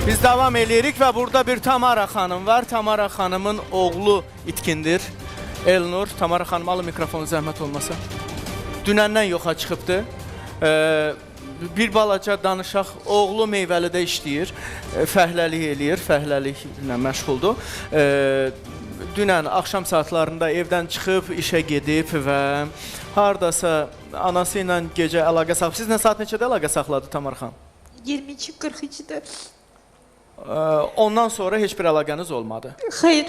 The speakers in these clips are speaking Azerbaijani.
Biz devam edirik ve burada bir Tamara xanım var. Tamara xanımın oğlu itkindir. Elnur. Tamara xanım alın mikrofonu zəhmət olmasa. Dünəndən yoxa çıxıbdı. Bir balaca danışaq. Oğlu Meyvəlidə işləyir. Fəhləlik eləyir. Fəhləliklə məşğuldur. Dünən axşam saatlarında evdən çıxıb, işə gedib və hardasa anası ilə gecə əlaqə saxladı. Siz nə saat neçədə əlaqə saxladı Tamara xanım? 22:42'de. Ondan sonra heç bir əlaqəniz olmadı. Hayır.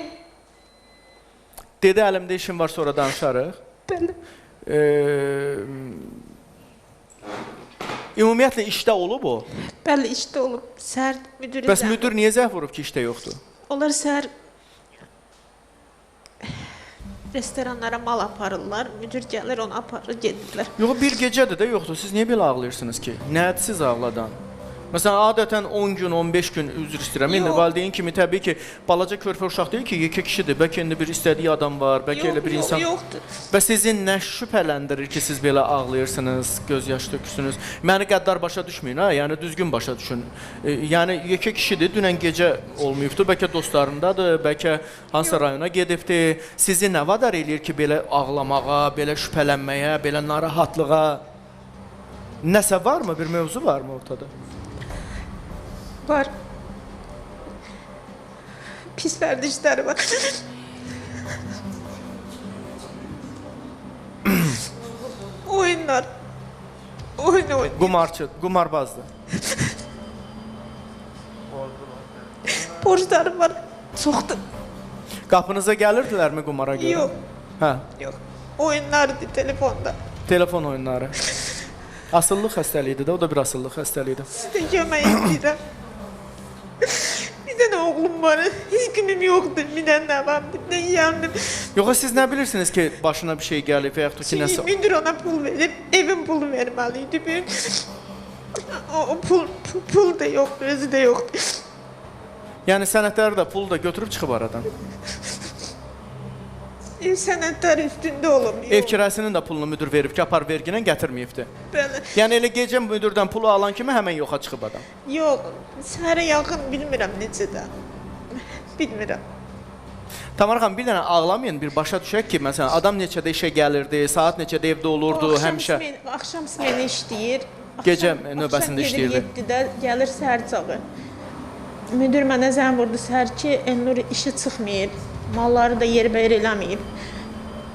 Dedi əlimdə işim var, sonra danışarıq. Bəli. Ümumiyyətlə işdə olub o. Bəli, işte olub. Səhər müdürə Bəs müdür niyə zəng vurub ki, işdə yoxdur? Onlar səhər restoranlara mal aparırlar. Müdür gəlir, onu aparır, gedirlər. Yox, bir gecədir də yoxdur. Siz niyə belə ağlayırsınız ki? Nədir siz ağladan? Məsələn, adətən 10 gün, 15 gün üzr istəyirəm. İndi valideyn kimi təbii ki, balaca körpə uşaq deyil ki, yekə kişidir. Bəlkə indi bir istədiyi adam var, bəlkə elə bir insan. Yoxdur. Və sizin nə şübhələndirir ki, siz belə ağlayırsınız, göz yaş tökürsünüz? Məni qəddar başa düşməyin, ha? Yəni düzgün başa düşün. Yəni yekə kişidir, dünən gecə olmayıbdır, bəlkə dostlarındadır, bəlkə hansısa rayona gedibdir. Sizi nə vadar eləyir ki, belə ağlamağa, belə şübhələnməyə, belə narahatlığa? Nəsə varmı, bir mövzu varmı ortada? Var. Pis vərdişləri var. Oyunlar. Oyun. Qumarçı, qumarbazdır. Borçlarım var. Çoxdur. Qapınıza gəlirdilərmi qumara görə? Yox. Hə, Yox. Oyunlardı telefonda. telefon oyunları. Asıllıq xəstəliyidir də, o da bir asıllıq xəstəliyidir. Sizə kömək istəyirəm. Bir dənə oğlum var. Heç kimim yoxdur. Bir dənə var. Bir dənə yandım. Yoxsa siz nə bilirsiniz ki, başına bir şey gəlib və yaxud ki, nəsə... Müdür ona pul verib, evin pulu verməliydi. O pul da yoxdur, özü də yoxdur. Yəni sənədləri də, pulu da götürüb çıxıb aradan. Ev sənədləri üstündə olub. Ev kirasının da pulunu müdür verib ki, apar verginə gətirməyibdi. Bəli. Yəni elə gecə müdürdən pulu alan kimi həmən yoxa çıxıb adam. Yox, səhərə yaxın bilmirəm necədə. Bilmirəm. Tamara xanım, bir dənə ağlamayın, bir başa düşək ki, məsələn, adam neçədə işə gəlirdi, saat neçədə evdə olurdu, həmişə... Axşam smeni işləyir. Gecə növbəsində işləyirdi. Axşam 7-də gəlir səhər çağı. Müdür mənə zəng vurdu səhər ki, Elnur işə çıxmayıb. Malları da yerbəyer eləməyib.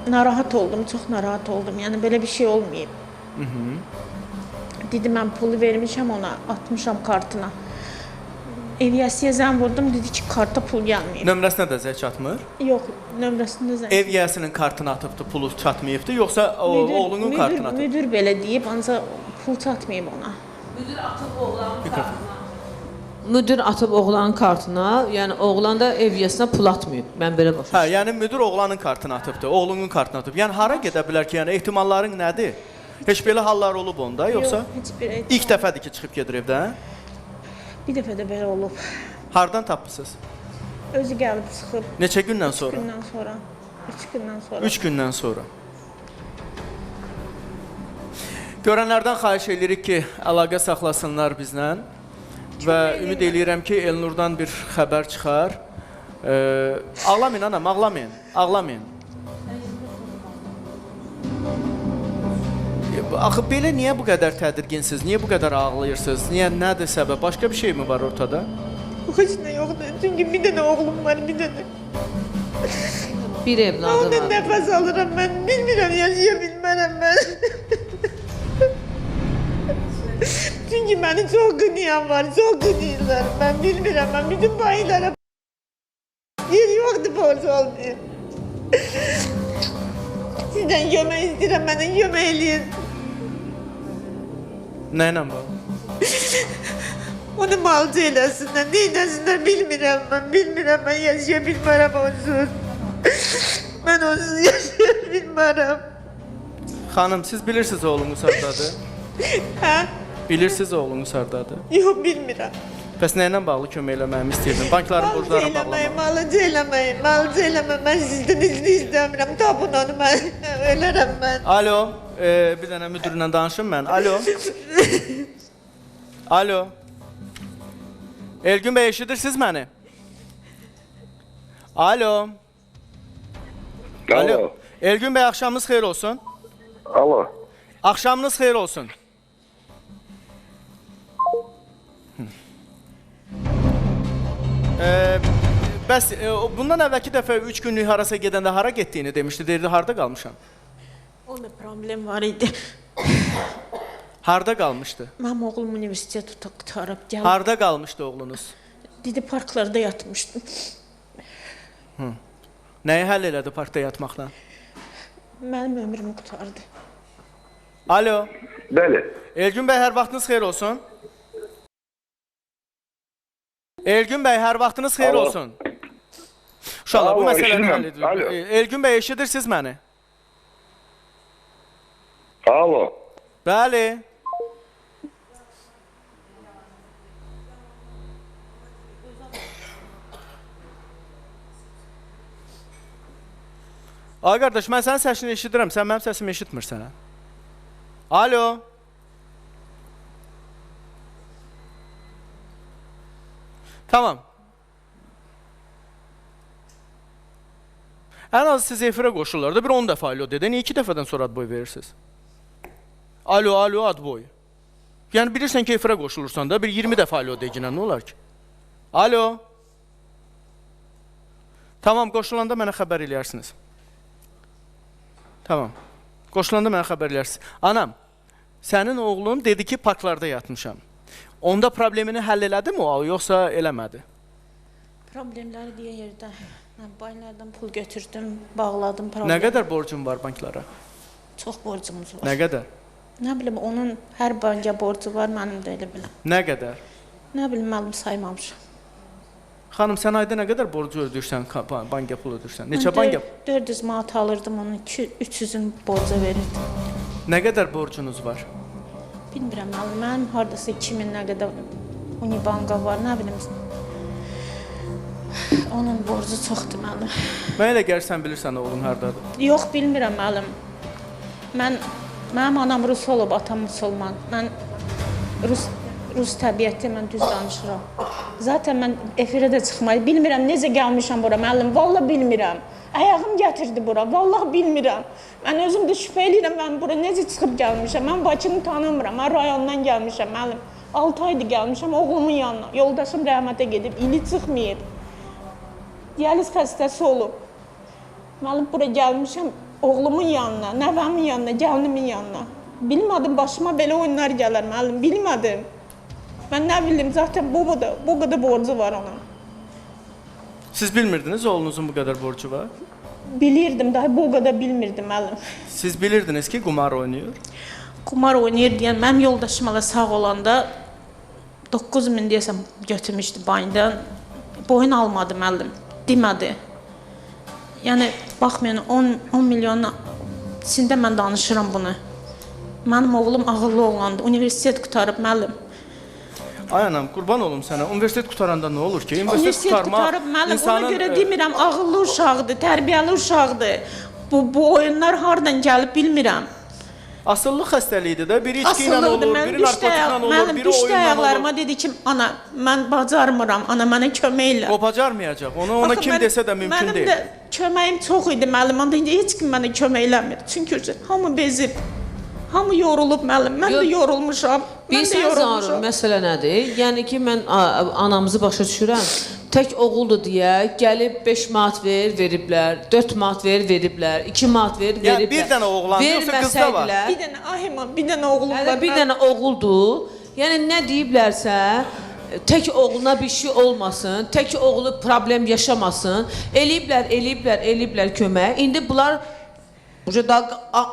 Narahat oldum, çox narahat oldum. Yəni belə bir şey olmayıb. Dedi, mən pulu vermişəm ona, atmışam kartına. Evyəsiyə zəng vurdum, dedi ki, karta pul gəlməyib. Nömrəsinə də zəng çatmır? Yox, nömrəsində zəng. Evyəsinin kartını atıbdı, pulu çatmayıbdı, yoxsa oğlunun kartını atıbdı? Müdür belə deyib, ancaq pul çatmayıb ona. Müdür atıb oğlanın kartına. Müdür atıb oğlanın kartına, yəni oğlan da evyəsinə pul atmayıb. Mən belə başa Hə, yəni müdür oğlanın kartını atıbdı, oğlunun kartını atıbdı. Yəni hara gedə bilər ki, yəni ehtimalların nədir? Heç belə hallar olub onda, yoxsa? Yox, heç bir ehtimal. İlk dəfədir ki, çıxıb gedir evdən? Bir dəfə də belə olub. Hardan tapmısınız? Özü gəlib çıxıb. Neçə gündən sonra? 3 gündən sonra. 3 gündən sonra. 3 gündən sonra. Görənlərdən xahiş edirik ki, əlaqə saxlasınlar bizlə. Və ümid eləyirəm ki, Elnurdan bir xəbər çıxar. Ağlamayın anam, ağlamayın, ağlamayın. Axı belə niyə bu qədər tədirginsiniz, niyə bu qədər ağlayırsınız, niyə, nədir səbəb, başqa bir şey mi var ortada? Heç nə yoxdur, çünki bir dənə oğlum var, bir dənə. bir evladı Ondan var. nəfəs alıram mən, bilmirəm, yaşaya bilmərəm mən. Çünki məni çox qınayan var, çox qınayırlar. Mən bilmirəm, mən bütün bayılara yer yoxdur, borc olmuyor. Sizdən yemək istəyirəm, mənə yemək eləyin. Nə ilə bu? Onu malcı eləsinlər, nə eləsinlər bilmirəm mən yaşaya bilmərəm onsuz. Mən onsuz yaşaya bilmərəm. Xanım, siz bilirsiniz oğlunuz hardadır? Hə? Bilirsiniz oğlunuz hardadır? Yox, bilmirəm. Bəs nə ilə bağlı kömək eləməyimi istəyirdin? Bankların borclarına bağlamaq. Malcı eləməyin, mən sizdən izni istəmirəm, tapın onu, mən ölərəm mən. Alo, bir dənə müdürlə danışım mən. Alo. Alo. Elgün bəy, eşidirsiniz məni? Alo. Alo. Elgün bəy, axşamınız xeyir olsun. Alo. Axşamınız xeyir olsun. Bəs bundan əvvəlki dəfə 3 günlük harasa gedəndə hara getdiyini demişdi. Deyirdi, harda qalmışam? Onda problem var idi. Harda qalmışdı? Mənim oğlum universitet qutarıb gəlib. Harda qalmışdı oğlunuz? Dedi parklarda yatmışdım. Nəyi həll elədi parkda yatmaqla? Mənim ömrümü qutardı. Alo. Bəli. Elgün bəy, hər vaxtınız xeyir olsun. Elgün bəy, hər vaxtınız xeyir Alo. olsun. İnşallah bu Alo, məsələni eşidirəm. həll edilir. Alo. Elgün bəy, eşidirsiniz məni? Alo. Bəli. Ay qardaş, mən sənin səsini eşidirəm, sən mənim səsimi eşitmirsən. Alo. Tamam. Ən az siz efirə qoşurlar da bir 10 dəfə alo dedi. Niyə 2 dəfədən sonra ad boy verirsiniz? Alo, alo, ad boy. Yəni bilirsən ki, efirə qoşulursan da bir 20 dəfə alo deginə, nə olar ki? Alo. Tamam, qoşulanda mənə xəbər eləyərsiniz. Tamam. Qoşulanda mənə xəbər eləyərsiniz. Anam, sənin oğlun dedi ki, parklarda yatmışam. Onda problemini həll elədi mi o, yoxsa eləmədi? Problemləri deyə yerdə mən banklardan pul götürdüm, bağladım. Nə qədər borcun var banklara? Çox borcumuz var. Nə qədər? Nə bilim, onun hər banka borcu var, mənim də elə biləm. Nə qədər? Nə bilim, mənim saymamışam. Xanım, sən ayda nə qədər borcu ödürsən, banka pul ödürsən? Neçə banka? 400 manat alırdım, onun 300-ün borca verirdim. Nə qədər borcunuz var? Bilmirəm, mənim haradasa 2000 nə qədər Unibanka var, nə bilim. Onun borcu çoxdur mənim. Mən elə gəlirsən bilirsən oğlun hardadır. Yox, bilmirəm müəllim. Mənim anam rus olub, atam müsəlman. Mən rus təbiətdə mən düz danışıram. Zaten mən efirə də çıxmayı bilmirəm, necə gəlmişəm bura müəllim. Vallahi bilmirəm. Ayağım gətirdi bura. Vallahi bilmirəm. Mən özüm də şübhə edirəm, mən bura necə çıxıb gəlmişəm. Mən Bakını tanımıram. Mən rayondan gəlmişəm müəllim. 6 aydır gəlmişəm oğlumun yanına. Yoldaşım rəhmətə gedib, ili çıxmayıb. Diyaliz xəstəsi olub. Müəllim bura gəlmişəm oğlumun yanına, nəvəmin yanına, gəlinimin yanına. Bilmədim, başıma belə oyunlar gələr müəllim, bilmədim. Mən nə bilim, zaten bu qədər borcu var ona. Siz bilmirdiniz oğlunuzun bu qədər borcu var? Bilirdim, daha bu qədər bilmirdim müəllim. Siz bilirdiniz ki, qumar oynayır? Qumar oynayır deyən, mənim yoldaşım hələ sağ olanda 9000 deyəsəm götürmüşdü bankdan. Boyun almadı müəllim, demədi. Yəni, baxmayın, 10 milyonun içində mən danışıram bunu. Mənim oğlum ağıllı oğlandı, universitet qutarıb müəllim. Ay anam, qurban olum sənə. Universitet qutaranda nə olur ki? Universitet qutarıb müəllim, ona görə demirəm, ağıllı uşaqdır, tərbiyəli uşaqdır. Bu oyunlar hardan gəlib bilmirəm. Asıllıq xəstəliyidir də. Biri içki ilə olur, biri narkotiklə olur, mənim biri düşdə oyunla ayaqlarıma olur. dedi ki, ana, mən bacarmıram, ana, mənə kömək elə. O bacarmayacaq. Ona kim desə də mümkün deyil. Mənim də köməyim çox idi müəllim, onda heç kim mənə kömək eləmir. Çünki hamı bezib, hamı yorulub müəllim, mən də yorulmuşam. Bilsən Zaur, məsələ nədir? Yəni ki, mən anamızı başa düşürəm. Tək oğuldur deyə gəlib 5 manat veriblər, 4 manat veriblər, 2 manat veriblər. Yəni bir dənə oğlan yoxsa qızda var? Bir dənə, ahima, bir dənə oğlum var. Bir dənə oğuldur. Yəni nə deyiblərsə, tək oğluna bir şey olmasın, tək oğlu problem yaşamasın. Eləyiblər kömək. İndi bunlar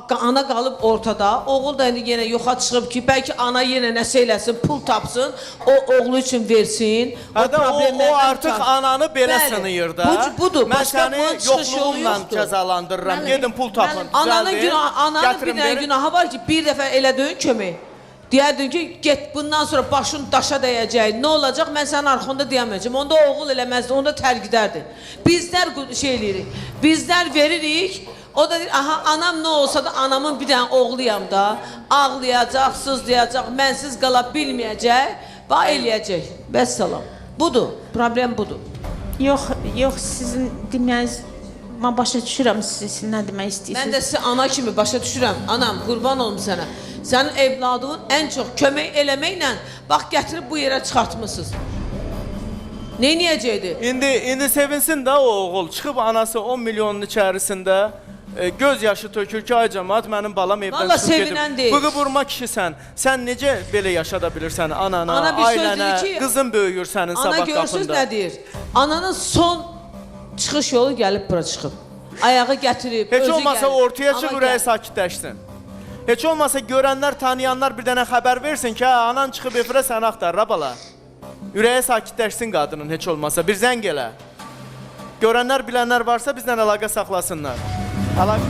ana qalıb ortada, oğul da indi yenə yoxa çıxıb ki, bəlkə ana yenə nəsə eləsin, pul tapsın, o oğlu üçün versin. O artıq ananı belə sınıyır da. Budur, mən səni yoxluğunla cəzalandırıram. Gedin pul tapın, düzəldin, ananın bir dənə günahı var ki, bir dəfə elədin kömək. Deyərdin ki, get bundan sonra başın daşa dəyəcək, nə olacaq, mən sənin arxında deyəməyəcəm. Onda oğul eləməzdi, onda tərqidərdi. Bizlər şey eləyirik, bizlər veririk. O da deyir, aha, anam nə olsa da anamın bir dənə oğluyam da, ağlayacaq, sızlayacaq, mənsiz qala bilməyəcək, bax eləyəcək. Vəssalam. Budur, problem budur. Yox, sizin deməyiniz mən başa düşürəm siz nə demək Mən istəyirsiniz. də sizi ana kimi başa düşürəm. Anam, qurban olum sənə. Sənin evladının ən çox kömək eləməklə bax gətirib bu yerə çıxartmısınız. Neyniyəcəkdi? İndi sevinsin də o oğul. Çıxıb anası 10 milyonun içərisində göz yaşı tökür ki, ay cəmaət, mənim balam evdən Vallahi çıxıb sevinən gedib. deyil. Bığı vurma kişisən. Sən necə belə yaşada bilirsən anana, Ana bir söz ailənə, dedi ki, qızın böyüyür sənin Ana sabah görürsünüz qapında. nə deyir? Ananın son çıxış yolu gəlib bura çıxıb. Ayağı gətirib, Heç özü olmasa gəlib. ortaya Ana çıx, gəl. ürəyi sakitləşsin. Heç olmasa görənlər, tanıyanlar bir dənə xəbər versin ki, hə, anan çıxıb efirə səni axtarır, bala. Ürəyi sakitləşsin qadının heç olmasa, bir zəng elə. Görənlər, bilənlər varsa bizdən əlaqə saxlasınlar. Əlaqə